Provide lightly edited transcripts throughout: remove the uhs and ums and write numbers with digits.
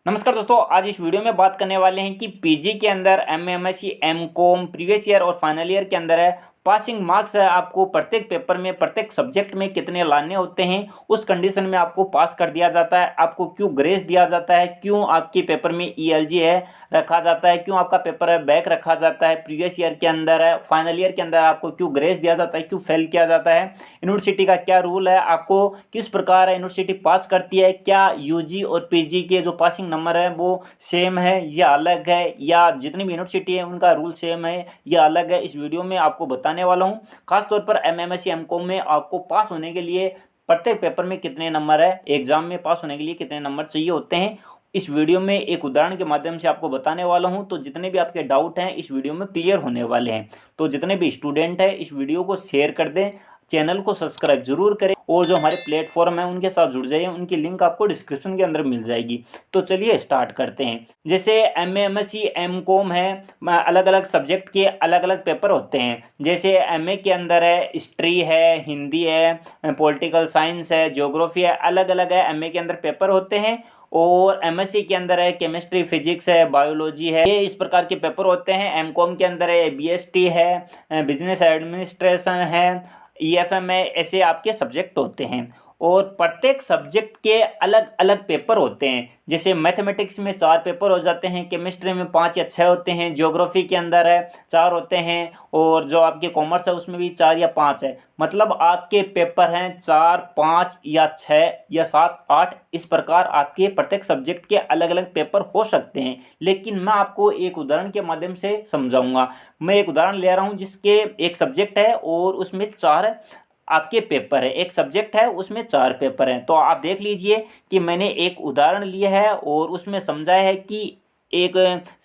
नमस्कार दोस्तों, आज इस वीडियो में बात करने वाले हैं कि पीजी के अंदर MA, MSc, MCom previous year और फाइनल ईयर के अंदर है पासिंग मार्क्स है आपको प्रत्येक पेपर में प्रत्येक सब्जेक्ट में कितने लाने होते हैं। उस कंडीशन में आपको पास कर दिया जाता है। आपको क्यों ग्रेस दिया जाता है, क्यों आपके पेपर में ईएलजी है रखा जाता है, क्यों आपका पेपर है बैक रखा जाता है, प्रीवियस ईयर के अंदर है फाइनल ईयर के अंदर आपको क्यों ग्रेस दिया जाता है, क्यों फेल किया जाता है, यूनिवर्सिटी का क्या रूल है, आपको किस प्रकार यूनिवर्सिटी पास करती है, क्या यूजी और पीजी के जो पासिंग नंबर है वो सेम है या अलग है, या जितनी भी यूनिवर्सिटी है उनका रूल सेम है या अलग है, इस वीडियो में आपको बताने वाला हूँ। खासतौर पर एमएमएससी एमकॉम में आपको पास होने के लिए प्रत्येक पेपर में कितने नंबर है, एग्जाम में पास होने के लिए कितने नंबर चाहिए होते हैं, इस वीडियो में एक उदाहरण के माध्यम से आपको बताने वाला हूं। तो जितने भी आपके डाउट हैं इस वीडियो में क्लियर होने वाले हैं। तो जितने भी स्टूडेंट हैं इस वीडियो को शेयर कर दें, चैनल को सब्सक्राइब जरूर करें और जो हमारे प्लेटफॉर्म है उनके साथ जुड़ जाइए। उनकी लिंक आपको डिस्क्रिप्शन के अंदर मिल जाएगी। तो चलिए स्टार्ट करते हैं। जैसे एमए, एमएससी, एमकॉम है, अलग अलग सब्जेक्ट के अलग अलग पेपर होते हैं। जैसे एमए के अंदर है हिस्ट्री है, हिंदी है, पॉलिटिकल साइंस है, ज्योग्राफी है, अलग अलग है एमए के अंदर पेपर होते हैं। और एमएससी के अंदर है केमिस्ट्री, फिजिक्स है, बायोलॉजी है, ये इस प्रकार के पेपर होते हैं। एमकॉम के अंदर है बीएसटी है, बिजनेस एडमिनिस्ट्रेशन है, ईएफएम है, ऐसे आपके सब्जेक्ट होते हैं। और प्रत्येक सब्जेक्ट के अलग अलग पेपर होते हैं। जैसे मैथमेटिक्स में 4 पेपर हो जाते हैं, केमिस्ट्री में 5 या 6 होते हैं, ज्योग्राफी के अंदर है 4 होते हैं, और जो आपके कॉमर्स है उसमें भी 4 या 5 है। मतलब आपके पेपर हैं 4, 5 या 6 या 7, 8, इस प्रकार आपके प्रत्येक सब्जेक्ट के अलग अलग पेपर हो सकते हैं। लेकिन मैं आपको एक उदाहरण के माध्यम से समझाऊंगा। मैं एक उदाहरण ले रहा हूँ जिसके एक सब्जेक्ट है और उसमें 4 आपके पेपर है। एक सब्जेक्ट है उसमें 4 पेपर हैं। तो आप देख लीजिए कि मैंने एक उदाहरण लिया है और उसमें समझाया है कि एक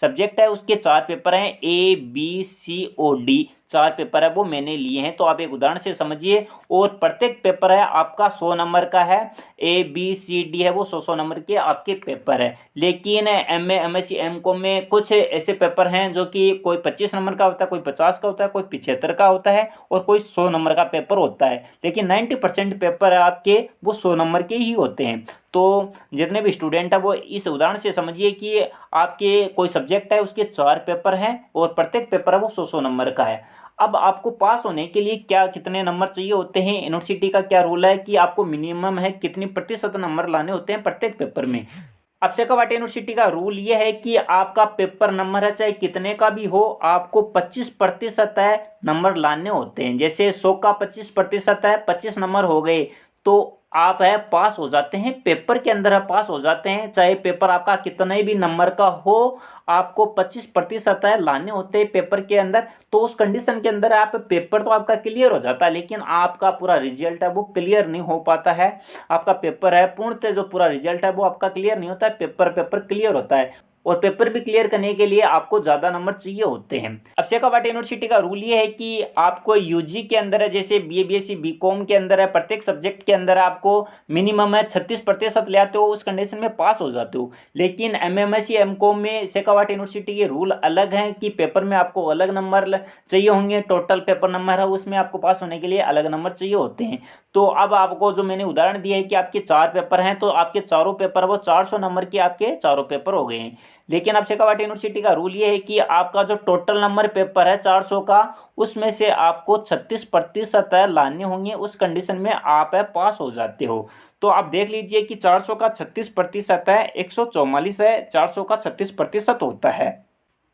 सब्जेक्ट है उसके 4 पेपर हैं, ए बी सी और डी 4 पेपर है वो मैंने लिए हैं। तो आप एक उदाहरण से समझिए। और प्रत्येक पेपर है आपका 100 नंबर का है, ए बी सी डी है वो 100 नंबर के आपके पेपर है। लेकिन एमए, एमएससी, एमकॉम में कुछ ऐसे पेपर हैं जो कि कोई 25 नंबर का होता है, कोई 50 का होता है, कोई 75 का होता है और कोई 100 नंबर का पेपर होता है। लेकिन 90% पेपर आपके वो 100 नंबर के ही होते हैं। तो जितने भी स्टूडेंट है वो इस उदाहरण से समझिए कि आपके कोई सब्जेक्ट है उसके 4 पेपर हैं और प्रत्येक पेपर है वो 100 नंबर का है। अब आपको पास होने के लिए क्या कितने नंबर चाहिए होते हैं, यूनिवर्सिटी का क्या रूल है कि आपको मिनिमम है कितनी प्रतिशत नंबर लाने होते हैं प्रत्येक पेपर में। अब शेखावाटी यूनिवर्सिटी का रूल ये है कि आपका पेपर नंबर है चाहे कितने का भी हो, आपको 25% है नंबर लाने होते हैं। जैसे 100 का 25% है, 25 नंबर हो गए तो आप है पास हो जाते हैं, पेपर के अंदर है पास हो जाते हैं। चाहे पेपर आपका कितने भी नंबर का हो, आपको 25% है लाने होते हैं पेपर के अंदर। तो उस कंडीशन के अंदर आप पेपर तो आपका क्लियर हो जाता है, लेकिन आपका पूरा रिजल्ट है वो क्लियर नहीं हो पाता है। आपका पेपर है पूर्णतः जो पूरा रिजल्ट है वो आपका क्लियर नहीं होता है, पेपर क्लियर होता है। और पेपर भी क्लियर करने के लिए आपको ज़्यादा नंबर चाहिए होते हैं। अब शेखावाटी यूनिवर्सिटी का रूल ये है कि आपको यूजी के अंदर है, जैसे बीए, बीएससी, बीकॉम के अंदर है, प्रत्येक सब्जेक्ट के अंदर आपको मिनिमम है 36% ले आते हो, उस कंडीशन में पास हो जाते हो। लेकिन एमएमएससी, एमकॉम में शेखावाटी यूनिवर्सिटी के रूल अलग हैं कि पेपर में आपको अलग नंबर चाहिए होंगे। टोटल पेपर नंबर है उसमें आपको पास होने के लिए अलग नंबर चाहिए होते हैं। तो अब आपको जो मैंने उदाहरण दिया है कि आपके 4 पेपर हैं तो आपके चारों पेपर वो 400 नंबर के आपके चारों पेपर हो गए हैं। लेकिन अब शेखावाटी यूनिवर्सिटी का रूल ये है कि आपका जो टोटल नंबर पेपर है 400 का, उसमें से आपको 36% लाने होंगे। उस कंडीशन में आप है पास हो जाते हो। तो आप देख लीजिए कि 400 का 36% है 144 है, 400 का 36% होता है।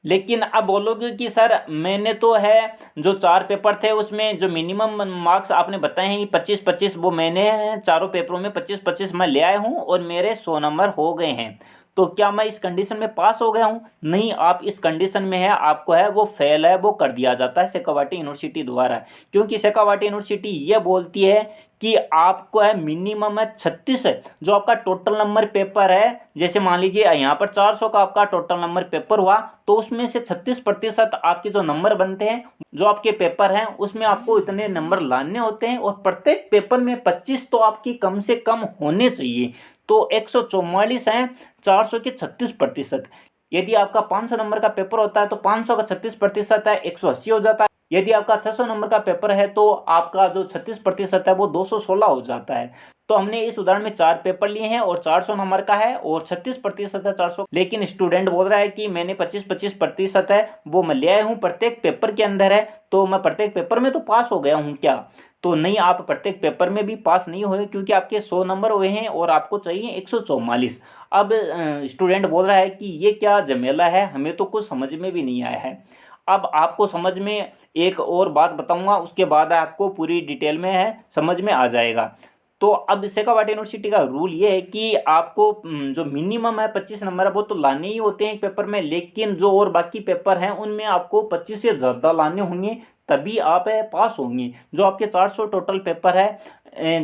लेकिन अब बोलोगे कि सर मैंने तो है जो 4 पेपर थे उसमें जो मिनिमम मार्क्स आपने बताए हैं 25-25, वो मैंने चारों पेपरों में 25-25 मैं ले आया हूँ और मेरे 100 नंबर हो गए हैं। तो क्या मैं इस कंडीशन में पास हो गया हूँ? नहीं, आप इस कंडीशन में है, आपको है वो फेल है वो कर दिया जाता है शेखावाटी यूनिवर्सिटी द्वारा। क्योंकि शेखावाटी यूनिवर्सिटी ये बोलती है कि आपको है मिनिमम है 36 है जो आपका टोटल नंबर पेपर है। जैसे मान लीजिए यहाँ पर 400 का आपका टोटल नंबर पेपर हुआ तो उसमें से 36% आपके जो नंबर बनते हैं, जो आपके पेपर हैं उसमें आपको इतने नंबर लाने होते हैं। और प्रत्येक पेपर में 25 तो आपकी कम से कम होने चाहिए। तो 144 हैं 400 के 36%। यदि आपका 500 नंबर का पेपर होता है तो 500 का 36% है 180 हो जाता है। यदि आपका 600 नंबर का पेपर है तो आपका जो 36% है वो 216 हो जाता है। तो हमने इस उदाहरण में 4 पेपर लिए हैं और 400 नंबर का है और 36% है 400। लेकिन स्टूडेंट बोल रहा है कि मैंने 25% है वो मैं ले आया हूँ, प्रत्येक पेपर के अंदर है, तो मैं प्रत्येक पेपर में तो पास हो गया हूँ क्या? तो नहीं, आप प्रत्येक पेपर में भी पास नहीं हुए क्योंकि आपके 100 नंबर हुए हैं और आपको चाहिए 144। अब स्टूडेंट बोल रहा है कि ये क्या झमेला है, हमें तो कुछ समझ में भी नहीं आया है। अब आपको समझ में एक और बात बताऊंगा, उसके बाद आपको पूरी डिटेल में है समझ में आ जाएगा। तो अब शेखावाटी यूनिवर्सिटी का रूल ये है कि आपको जो मिनिमम है 25 नंबर है वो तो लाने ही होते हैं एक पेपर में, लेकिन जो और बाकी पेपर हैं उनमें आपको 25 से ज़्यादा लाने होंगे, तभी आप पास होंगे। जो आपके 400 टोटल पेपर है,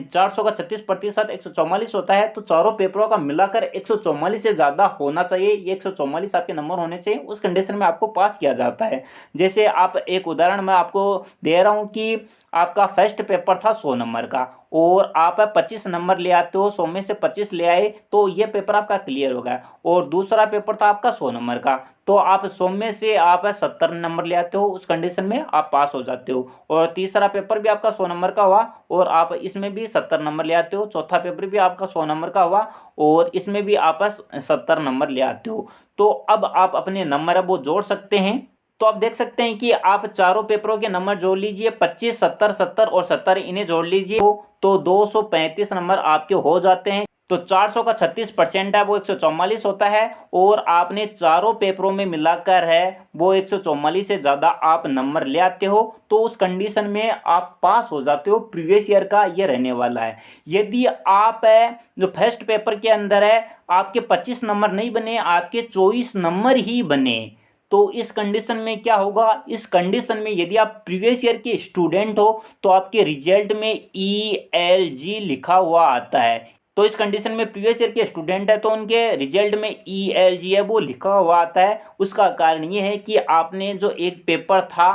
400 का 36% 144 होता है, तो चारों पेपरों का मिलाकर 144 से ज़्यादा होना चाहिए। ये 144 आपके नंबर होने चाहिए, उस कंडीशन में आपको पास किया जाता है। जैसे आप एक उदाहरण मैं आपको दे रहा हूँ कि आपका फर्स्ट पेपर था 100 नंबर का और आप 25 नंबर ले आते हो, 100 में से 25 ले आए तो ये पेपर आपका क्लियर हो गया। और दूसरा पेपर था आपका 100 नंबर का, तो आप 100 में से आप 70 नंबर ले आते हो, उस कंडीशन में आप पास हो जाते हो। और तीसरा पेपर भी आपका 100 नंबर का हुआ और आप इसमें भी 70 नंबर ले आते हो। चौथा पेपर भी आपका 100 नंबर का हुआ और इसमें भी आप 70 नंबर ले आते हो। तो अब आप अपने नंबर अब वो जोड़ सकते हैं। तो आप देख सकते हैं कि आप चारों पेपरों के नंबर जोड़ लीजिए, 25, 70, 70 और 70 इन्हें जोड़ लीजिए तो 235 नंबर आपके हो जाते हैं। तो 400 का 36% है वो 144 होता है और आपने चारों पेपरों में मिलाकर है वो 144 से ज़्यादा आप नंबर ले आते हो, तो उस कंडीशन में आप पास हो जाते हो। प्रीवियस ईयर का ये रहने वाला है। यदि आप जो फर्स्ट पेपर के अंदर है आपके 25 नंबर नहीं बने, आपके 24 नंबर ही बने, तो इस कंडीशन में क्या होगा? इस कंडीशन में यदि आप प्रीवियस ईयर के स्टूडेंट हो तो आपके रिजल्ट में ELG लिखा हुआ आता है। तो इस कंडीशन में प्रीवियस ईयर के स्टूडेंट है तो उनके रिजल्ट में ELG है वो लिखा हुआ आता है। उसका कारण ये है कि आपने जो एक पेपर था,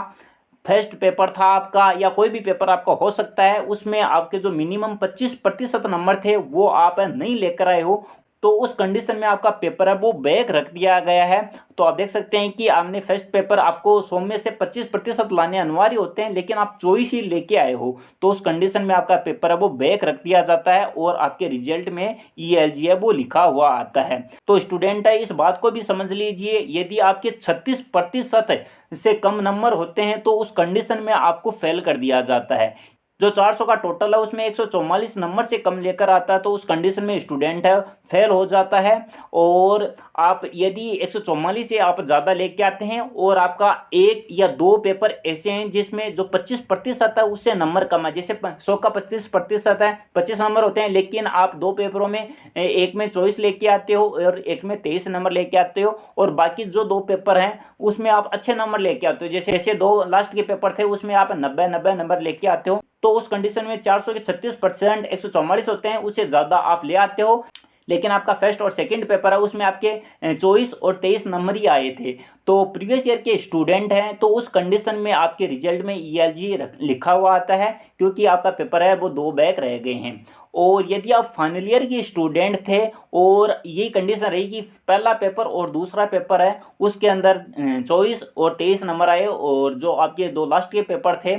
फर्स्ट पेपर था आपका या कोई भी पेपर आपका हो सकता है, उसमें आपके जो मिनिमम 25% नंबर थे वो आप नहीं लेकर आए हो, तो उस कंडीशन में आपका पेपर है वो बैक रख दिया गया है। तो आप देख सकते हैं कि आपने फर्स्ट पेपर आपको 100 में से 25% लाने अनिवार्य होते हैं, लेकिन आप 24 ही लेके आए हो, तो उस कंडीशन में आपका पेपर है वो बैक रख दिया जाता है और आपके रिजल्ट में ELG है वो लिखा हुआ आता है। तो स्टूडेंट है इस बात को भी समझ लीजिए, यदि आपके 36% से कम नंबर होते हैं तो उस कंडीशन में आपको फेल कर दिया जाता है। जो 400 का टोटल है उसमें 144 नंबर से कम लेकर आता है तो उस कंडीशन में स्टूडेंट है फेल हो जाता है। और आप यदि 144 से आप ज़्यादा लेके आते हैं और आपका एक या दो पेपर ऐसे हैं जिसमें जो 25% है उससे नंबर कम है, जैसे 100 का 25% है, 25 नंबर होते हैं, लेकिन आप दो पेपरों में एक में 24 लेके आते हो और एक में 23 नंबर लेके आते हो, और बाकी जो दो पेपर हैं उसमें आप अच्छे नंबर लेके आते हो, जैसे दो लास्ट के पेपर थे उसमें आप 90 नंबर लेके आते हो, तो उस कंडीशन में 400 के 36% 144 होते हैं, उससे ज़्यादा आप ले आते हो। लेकिन आपका फर्स्ट और सेकंड पेपर है उसमें आपके 24 और 23 नंबर ही आए थे, तो प्रीवियस ईयर के स्टूडेंट हैं तो उस कंडीशन में आपके रिजल्ट में ELG लिखा हुआ आता है, क्योंकि आपका पेपर है वो दो बैक रह गए हैं। और यदि आप फाइनल ईयर के स्टूडेंट थे और ये कंडीशन रही कि पहला पेपर और दूसरा पेपर है उसके अंदर 24 और 23 नंबर आए और जो आपके दो लास्ट के पेपर थे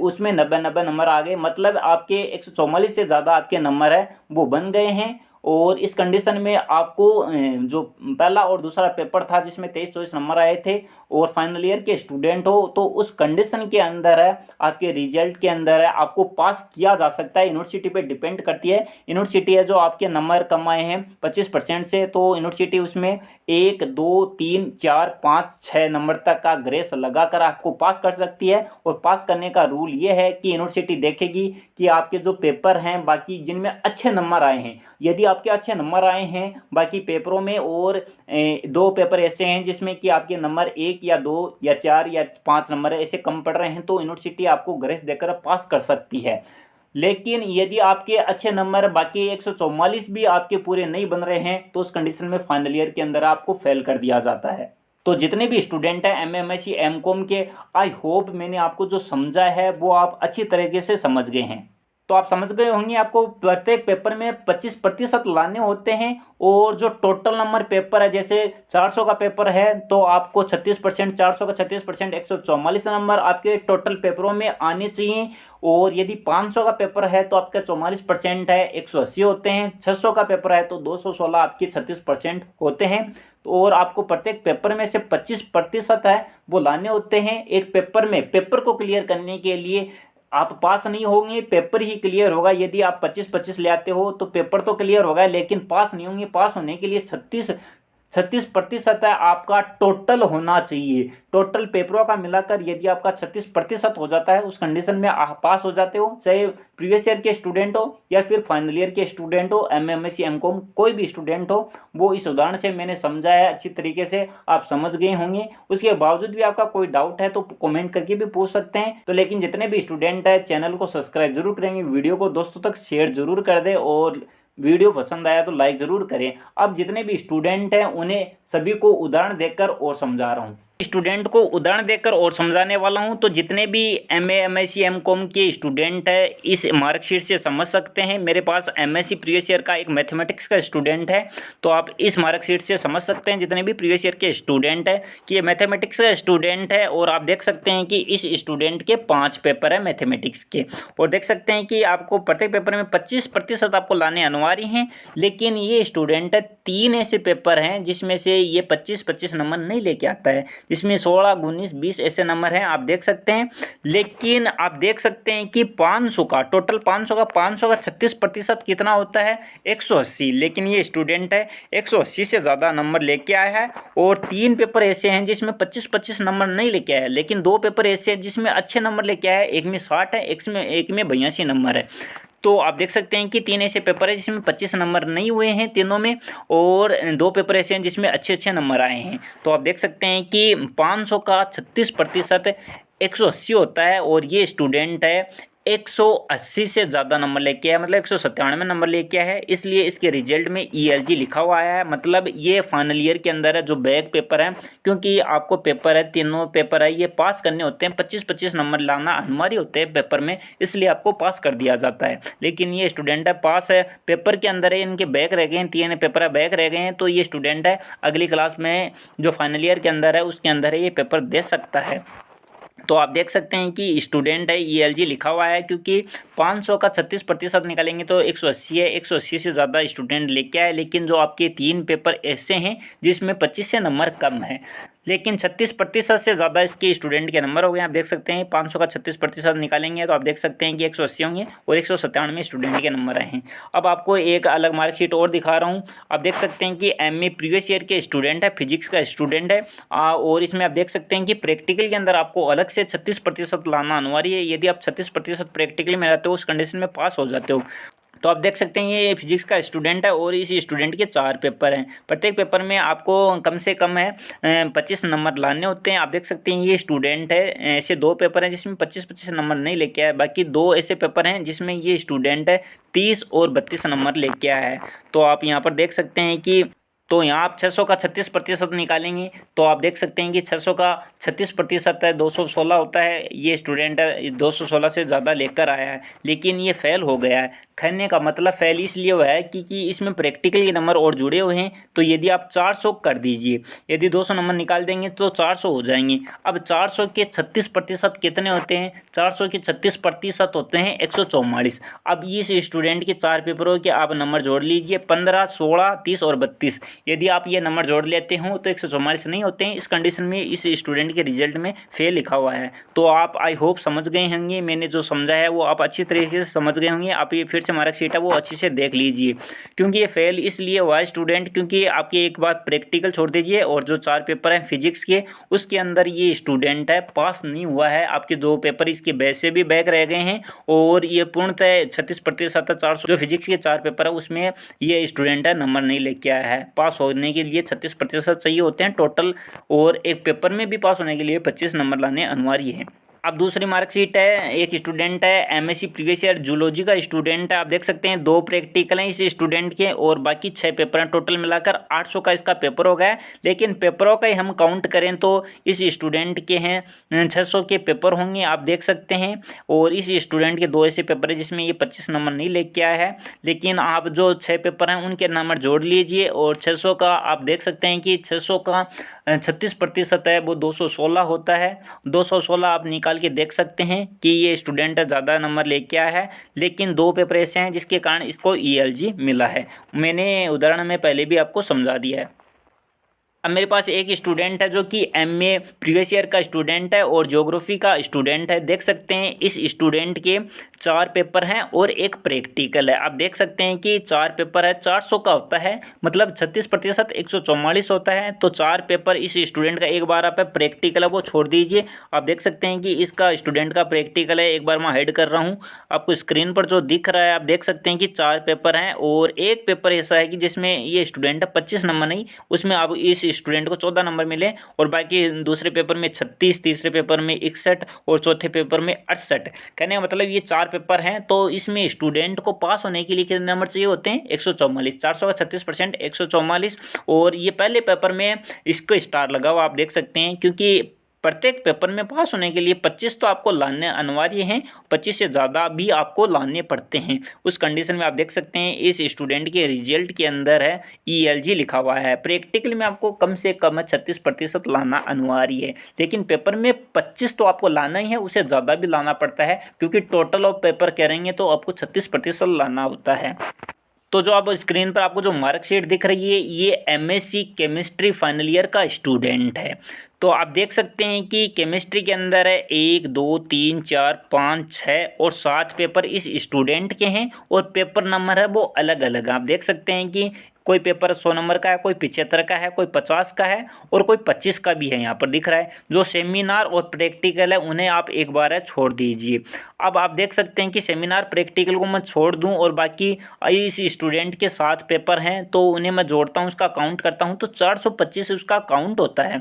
उसमें 90 नंबर आ गए, मतलब आपके 144 से ज़्यादा आपके नंबर है वो बन गए हैं। और इस कंडीशन में आपको जो पहला और दूसरा पेपर था जिसमें 23-24 नंबर आए थे और फाइनल ईयर के स्टूडेंट हो, तो उस कंडीशन के अंदर है आपके रिजल्ट के अंदर है आपको पास किया जा सकता है। यूनिवर्सिटी पे डिपेंड करती है, यूनिवर्सिटी है जो आपके नंबर कम आए हैं 25% से, तो यूनिवर्सिटी उसमें 1, 2, 3, 4, 5, 6 नंबर तक का ग्रेस लगाकर आपको पास कर सकती है। और पास करने का रूल ये है कि यूनिवर्सिटी देखेगी कि आपके जो पेपर हैं बाकी जिनमें अच्छे नंबर आए हैं, यदि आपके अच्छे नंबर आए हैं बाकी पेपरों में और दो पेपर ऐसे हैं जिसमें कि आपके नंबर 1 या 2 या 4 या 5 नंबर ऐसे कम पड़ रहे हैं, तो यूनिवर्सिटी आपको ग्रेस देकर पास कर सकती है। लेकिन यदि आपके अच्छे नंबर बाकी 144 भी आपके पूरे नहीं बन रहे हैं तो उस कंडीशन में फाइनल ईयर के अंदर आपको फेल कर दिया जाता है। तो जितने भी स्टूडेंट हैं MA, MSc, MCOM के, आई होप मैंने आपको जो समझा है वो आप अच्छी तरीके से समझ गए हैं। तो आप समझ गए होंगे आपको प्रत्येक पेपर में 25% लाने होते हैं। और जो टोटल नंबर पेपर है, जैसे 400 का पेपर है तो आपको 36%, 400 का 36%, 144 नंबर आपके टोटल पेपरों में आने चाहिए। और यदि 500 का पेपर है तो आपका 44% है, 180 होते हैं। 600 का पेपर है तो 216 आपके 36% होते हैं। तो और आपको प्रत्येक पेपर में से 25% है वो लाने होते हैं एक पेपर में। पेपर को क्लियर करने के लिए आप पास नहीं होंगे, पेपर ही क्लियर होगा। यदि आप 25-25 ले आते हो तो पेपर तो क्लियर होगा लेकिन पास नहीं होंगे। पास होने के लिए 36% है आपका टोटल होना चाहिए। टोटल पेपरों का मिलाकर यदि आपका 36% हो जाता है उस कंडीशन में आप पास हो जाते हो, चाहे प्रीवियस ईयर के स्टूडेंट हो या फिर फाइनल ईयर के स्टूडेंट हो, एमएमएससी एमकॉम कोई भी स्टूडेंट हो। वो इस उदाहरण से मैंने समझाया, अच्छी तरीके से आप समझ गए होंगे। उसके बावजूद भी आपका कोई डाउट है तो कमेंट करके भी पूछ सकते हैं। तो लेकिन जितने भी स्टूडेंट है चैनल को सब्सक्राइब जरूर करेंगे, वीडियो को दोस्तों तक शेयर जरूर कर दें और वीडियो पसंद आया तो लाइक ज़रूर करें। अब जितने भी स्टूडेंट हैं उन्हें सभी को उदाहरण देकर और समझा रहा हूँ, स्टूडेंट को उदाहरण देकर और समझाने वाला हूं। तो जितने भी एमए एमएससी एमकॉम के स्टूडेंट है इस मार्कशीट से समझ सकते हैं। मेरे पास एमएससी प्रीवियस ईयर का एक मैथमेटिक्स का स्टूडेंट है तो आप इस मार्कशीट से समझ सकते हैं जितने भी प्रीवियस ईयर के स्टूडेंट है कि ये मैथमेटिक्स का स्टूडेंट है। और आप देख सकते हैं कि इस स्टूडेंट के 5 पेपर है मैथमेटिक्स के। और देख सकते हैं कि आपको प्रत्येक पेपर में 25% आपको लाने अनिवार्य हैं। लेकिन ये स्टूडेंट है 3 ऐसे पेपर हैं जिसमें से ये 25-25 नंबर नहीं लेके आता है, जिसमें 16, 19, 20 ऐसे नंबर हैं आप देख सकते हैं। लेकिन आप देख सकते हैं कि 500 का टोटल 500 का 36% कितना होता है, 180। लेकिन ये स्टूडेंट है 180 से ज़्यादा नंबर लेके आया है। और 3 पेपर ऐसे हैं जिसमें 25-25 नंबर नहीं लेके आया है, लेकिन 2 पेपर ऐसे हैं जिसमें अच्छे नंबर लेके आया है। एक में 60 है, एक में 82 नंबर है। तो आप देख सकते हैं कि 3 ऐसे पेपर है जिसमें 25 नंबर नहीं हुए हैं तीनों में, और 2 पेपर ऐसे हैं जिसमें अच्छे नंबर आए हैं। तो आप देख सकते हैं कि 500 का 36% 180 होता है। और ये स्टूडेंट है 180 से ज़्यादा नंबर लेके आया, मतलब 197 नंबर लेके आया है। इसलिए इसके रिजल्ट में ELG लिखा हुआ आया है, मतलब ये फाइनल ईयर के अंदर है जो बैक पेपर है। क्योंकि आपको पेपर है, तीनों पेपर है, ये पास करने होते हैं, 25-25 नंबर लाना अनिवार्य होते हैं पेपर में, इसलिए आपको पास कर दिया जाता है। लेकिन ये स्टूडेंट है पास है, पेपर के अंदर है, इनके बैक रह गए हैं, 3 पेपर बैक रह गए हैं। तो ये स्टूडेंट है अगली क्लास में जो फाइनल ईयर के अंदर है उसके अंदर है ये पेपर दे सकता है। तो आप देख सकते हैं कि स्टूडेंट है ELG लिखा हुआ है, क्योंकि 500 का 36% निकालेंगे तो 180 है, 180 से ज़्यादा स्टूडेंट लेके आए। लेकिन जो आपके 3 पेपर ऐसे हैं जिसमें 25 से नंबर कम है, लेकिन 36% से ज़्यादा इसके स्टूडेंट के नंबर हो गए। आप देख सकते हैं 500 का 36% निकालेंगे तो आप देख सकते हैं कि 180 होंगे और 197 स्टूडेंट के नंबर आए हैं। अब आपको एक अलग मार्कशीट और दिखा रहा हूँ। आप देख सकते हैं कि MA प्रीवियस ईयर के स्टूडेंट है, फिजिक्स का स्टूडेंट है। और इसमें आप देख सकते हैं कि प्रैक्टिकल के अंदर आपको अलग से 36% लाना अनिवार्य है। यदि आप 36% प्रैक्टिकल में रहते हो उस कंडीशन में पास हो जाते हो। तो आप देख सकते हैं ये फिजिक्स का स्टूडेंट है और इस स्टूडेंट के 4 पेपर हैं। प्रत्येक पेपर में आपको कम से कम है 25 नंबर लाने होते हैं। आप देख सकते हैं ये स्टूडेंट है, ऐसे 2 पेपर हैं जिसमें 25-25 नंबर नहीं लेके आया, बाकी 2 ऐसे पेपर हैं जिसमें ये स्टूडेंट है 30 और 32 नंबर लेके आया है। तो आप यहाँ पर देख सकते हैं कि तो यहाँ आप 600 का 36% निकालेंगे तो आप देख सकते हैं कि 600 का 36% है, 216 होता है। ये स्टूडेंट है 216 से ज़्यादा लेकर आया है, लेकिन ये फेल हो गया है। कहने का मतलब फेल इसलिए हुआ है क्योंकि इसमें प्रैक्टिकल के नंबर और जुड़े हुए हैं। तो यदि आप 400 कर दीजिए, यदि 200 नंबर निकाल देंगे तो 400 हो जाएंगे। अब 400 के 36% कितने होते हैं, 400 के 36% होते हैं 144। अब इस स्टूडेंट के 4 पेपरों के आप नंबर जोड़ लीजिए, 15, 16, 30 और 32। यदि आप ये नंबर जोड़ लेते हो तो 144 नहीं होते हैं। इस कंडीशन में इस स्टूडेंट के रिजल्ट में फेल लिखा हुआ है। तो आप आई होप समझ गए होंगे, मैंने जो समझा है वो आप अच्छी तरीके से समझ गए होंगे। आप ये फिर से मार्कशीट है वो अच्छे से देख लीजिए, क्योंकि ये फेल इसलिए हुआ है स्टूडेंट क्योंकि आपकी एक बात प्रैक्टिकल छोड़ दीजिए और जो 4 पेपर हैं फिजिक्स के उसके अंदर ये स्टूडेंट है पास नहीं हुआ है। आपके 2 पेपर इसके वैसे भी बैक रह गए हैं और ये पूर्णतः 36% 400 जो फिजिक्स के 4 पेपर है उसमें ये स्टूडेंट है नंबर नहीं लेके आया है। पास होने के लिए 36% चाहिए होते हैं टोटल, और एक पेपर में भी पास होने के लिए 25 नंबर लाने अनिवार्य है। अब दूसरी मार्कशीट है, एक स्टूडेंट है एमएससी प्रीवियस ईयर जूलॉजी का स्टूडेंट है। आप देख सकते हैं 2 प्रैक्टिकल हैं इस स्टूडेंट के और बाकी 6 पेपर हैं। टोटल मिलाकर 800 का इसका पेपर हो गया है। लेकिन पेपरों का ही हम काउंट करें तो इस स्टूडेंट के हैं 600 के पेपर होंगे, आप देख सकते हैं। और इस स्टूडेंट के 2 ऐसे पेपर है जिसमें ये 25 नंबर नहीं लेके आया है, लेकिन आप जो 6 पेपर हैं उनके नंबर जोड़ लीजिए और 600 का आप देख सकते हैं कि 600 का 36% है वो 216 होता है। 216 आप निकाल के देख सकते हैं कि ये स्टूडेंट ज़्यादा नंबर लेके आया है, लेकिन 2 पेपर ऐसे हैं जिसके कारण इसको ELG मिला है। मैंने उदाहरण में पहले भी आपको समझा दिया है। अब मेरे पास एक स्टूडेंट है जो कि MA प्रीवियस ईयर का स्टूडेंट है और ज्योग्राफी का स्टूडेंट है। देख सकते हैं इस स्टूडेंट के 4 पेपर हैं और एक प्रैक्टिकल है। आप देख सकते हैं कि 4 पेपर है, 400 का होता है, मतलब 36% 144 होता है। तो 4 पेपर इस स्टूडेंट का, एक बार आप प्रैक्टिकल है वो छोड़ दीजिए। आप देख सकते हैं कि इसका स्टूडेंट का प्रैक्टिकल है, एक बार मैं हाइड कर रहा हूँ, आपको स्क्रीन पर जो दिख रहा है आप देख सकते हैं कि 4 पेपर हैं और एक पेपर ऐसा है कि जिसमें ये स्टूडेंट 25 नंबर नहीं, उसमें आप इस स्टूडेंट को 14 नंबर मिले और बाकी दूसरे पेपर में 36, तीसरे पेपर में 61 और चौथे पेपर में 68। कहने का मतलब ये 4 पेपर हैं। तो इसमें स्टूडेंट को पास होने के लिए कितने नंबर चाहिए होते हैं? 144। 400 का 36% 144। और ये पहले पेपर में इसको स्टार लगा हुआ आप देख सकते हैं, क्योंकि प्रत्येक पेपर में पास होने के लिए 25 तो आपको लाने अनिवार्य हैं, 25 से ज़्यादा भी आपको लाने पड़ते हैं। उस कंडीशन में आप देख सकते हैं इस स्टूडेंट के रिजल्ट के अंदर है ELG लिखा हुआ है। प्रैक्टिकल में आपको कम से कम 36% लाना अनिवार्य है, लेकिन पेपर में 25 तो आपको लाना ही है, उससे ज़्यादा भी लाना पड़ता है, क्योंकि टोटल ऑफ पेपर करेंगे तो आपको 36% लाना होता है। तो जो अब स्क्रीन पर आपको जो मार्कशीट दिख रही है ये MSc केमिस्ट्री फाइनल ईयर का स्टूडेंट है। तो आप देख सकते हैं कि केमिस्ट्री के अंदर है 1 2 3 4 5 6 और 7 पेपर इस स्टूडेंट के हैं और पेपर नंबर है वो अलग अलग। आप देख सकते हैं कि कोई पेपर 100 नंबर का है, कोई 75 का है, कोई 50 का है और कोई 25 का भी है, यहाँ पर दिख रहा है। जो सेमिनार और प्रैक्टिकल है उन्हें आप एक बार है छोड़ दीजिए। अब आप देख सकते हैं कि सेमिनार प्रैक्टिकल को मैं छोड़ दूं और बाकी इस स्टूडेंट के 7 पेपर हैं तो उन्हें मैं जोड़ता हूं, उसका काउंट करता हूं तो 425 उसका काउंट होता है,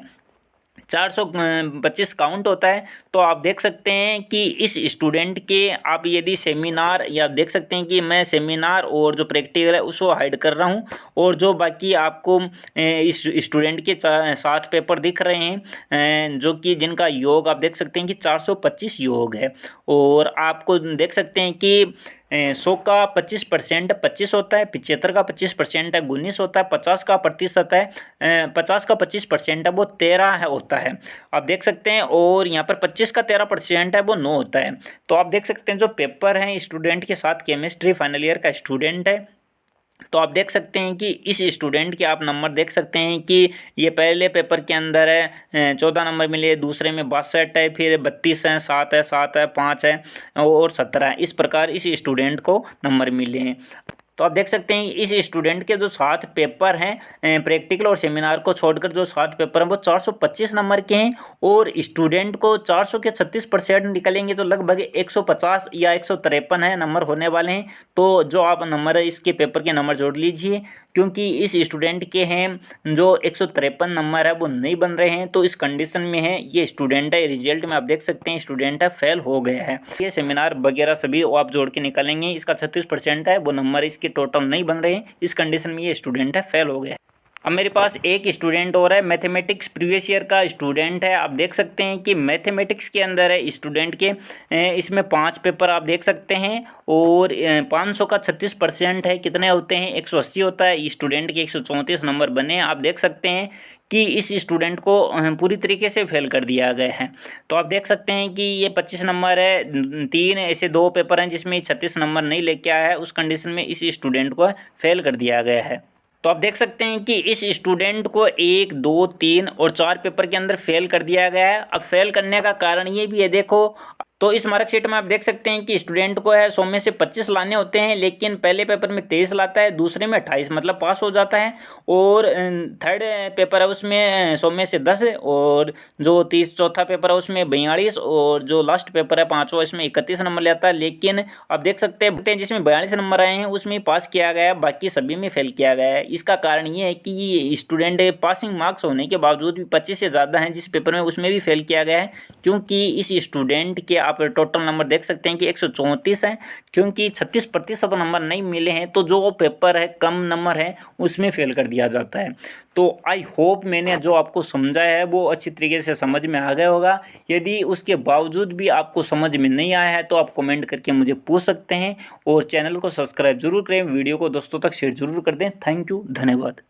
425 काउंट होता है। तो आप देख सकते हैं कि इस स्टूडेंट के आप यदि सेमिनार, या आप देख सकते हैं कि मैं सेमिनार और जो प्रैक्टिकल है उसको हाइड कर रहा हूं और जो बाकी आपको इस स्टूडेंट के 7 पेपर दिख रहे हैं जो कि जिनका योग आप देख सकते हैं कि 425 योग है। और आपको देख सकते हैं कि 100 का 25% 25 होता है, 75 का 25% है 19 होता है, 50 का प्रतिशत है 50 का 25% है वो 13 है होता है, आप देख सकते हैं। और यहाँ पर 25 का 13% है वो 9 होता है। तो आप देख सकते हैं जो पेपर हैं स्टूडेंट के साथ केमिस्ट्री फाइनल ईयर का स्टूडेंट है, तो आप देख सकते हैं कि इस स्टूडेंट के आप नंबर देख सकते हैं कि ये पहले पेपर के अंदर है 14 नंबर मिले, दूसरे में 62 है, फिर 32 है, 7 है, 7 है, 5 है और 17 है। इस प्रकार इस स्टूडेंट को नंबर मिले हैं। तो आप देख सकते हैं इस स्टूडेंट के जो 7 पेपर हैं प्रैक्टिकल और सेमिनार को छोड़कर जो 7 पेपर हैं वो 425 नंबर के हैं और स्टूडेंट को 400 के 36% निकलेंगे तो लगभग 150 या 153 है नंबर होने वाले हैं। तो जो आप नंबर है इसके पेपर के नंबर जोड़ लीजिए, क्योंकि इस स्टूडेंट के हैं जो 153 नंबर है वो नहीं बन रहे हैं। तो इस कंडीशन में है ये स्टूडेंट है, रिजल्ट में आप देख सकते हैं स्टूडेंट है फेल हो गया है। ये सेमिनार वगैरह सभी आप जोड़ के निकालेंगे, इसका 36% है वो नंबर इसके टोटल नहीं बन रहे हैं। इस कंडीशन में ये स्टूडेंट है फेल हो गया। अब मेरे पास एक स्टूडेंट और है, मैथमेटिक्स प्रीवियस ईयर का स्टूडेंट है। आप देख सकते हैं कि मैथमेटिक्स के अंदर है स्टूडेंट के इसमें 5 पेपर आप देख सकते हैं और 500 का 36% है, कितने होते हैं 180 होता है। स्टूडेंट के 134 नंबर बने। आप देख सकते हैं कि इस स्टूडेंट को पूरी तरीके से फेल कर दिया गया है। तो आप देख सकते हैं कि ये 25 नंबर है, 3 ऐसे 2 पेपर हैं जिसमें 36 नंबर नहीं लेके आया है। उस कंडीशन में इस स्टूडेंट को फेल कर दिया गया है। तो आप देख सकते हैं कि इस स्टूडेंट को 1 2 3 और 4 पेपर के अंदर फेल कर दिया गया है। अब फेल करने का कारण ये भी है, देखो तो इस मार्कशीट में आप देख सकते हैं कि स्टूडेंट को है 100 में से 25 लाने होते हैं, लेकिन पहले पेपर में 23 लाता है, दूसरे में 28, मतलब पास हो जाता है। और थर्ड पेपर है उसमें 100 में से 10, और जो चौथा पेपर है उसमें 42, और जो लास्ट पेपर है पाँचवा इसमें 31 नंबर लेता है। लेकिन आप देख सकते हैं जिसमें 42 नंबर आए हैं उसमें पास किया गया है, बाकी सभी में फेल किया गया है। इसका कारण ये है कि ये स्टूडेंट पासिंग मार्क्स होने के बावजूद भी 25 से ज़्यादा हैं जिस पेपर में, उसमें भी फेल किया गया है, क्योंकि इस स्टूडेंट के आप टोटल नंबर देख सकते हैं कि 134 हैं, क्योंकि 36% नंबर नहीं मिले हैं, तो जो पेपर है कम नंबर है उसमें फेल कर दिया जाता है। तो आई होप मैंने जो आपको समझाया है वो अच्छी तरीके से समझ में आ गया होगा। यदि उसके बावजूद भी आपको समझ में नहीं आया है तो आप कमेंट करके मुझे पूछ सकते हैं, और चैनल को सब्सक्राइब जरूर करें, वीडियो को दोस्तों तक शेयर जरूर कर दें। थैंक यू, धन्यवाद।